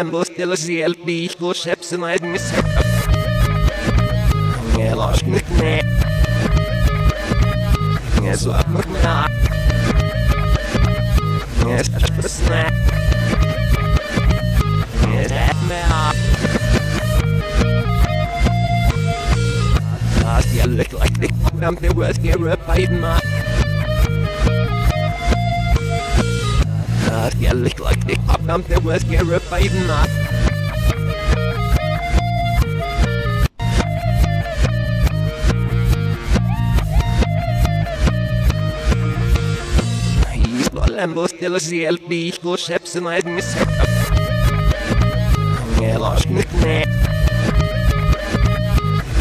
ambos de los CLB go ships and I miss Yeah, lost me Yeah, so I'm not Yeah, such a snack Yeah, that me You look like the I'm the worst here up hiding my You look like the I'm the worst here up hiding my He's not Lambo still a CLB go ships and I'd miss Yeah, lost me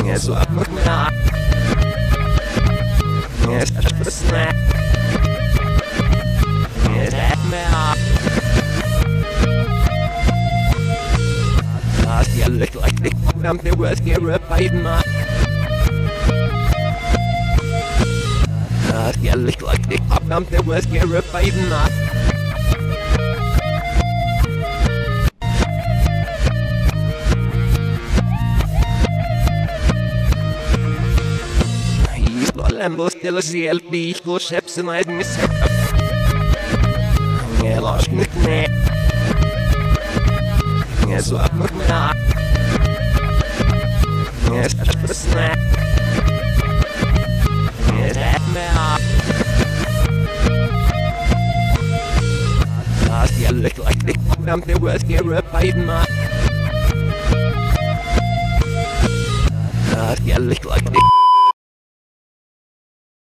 Yeah, so I'm not Yeah, such a snack Yeah, that me You look like the I'm the worst here up hiding my You look like the I'm the worst here up hiding my Lambo still a CLB go ships and I'd miss Yeah, lost me Yeah, so I'm not Yeah, such a snack Yeah, that me You look like the I'm the worst here up hiding my You look like the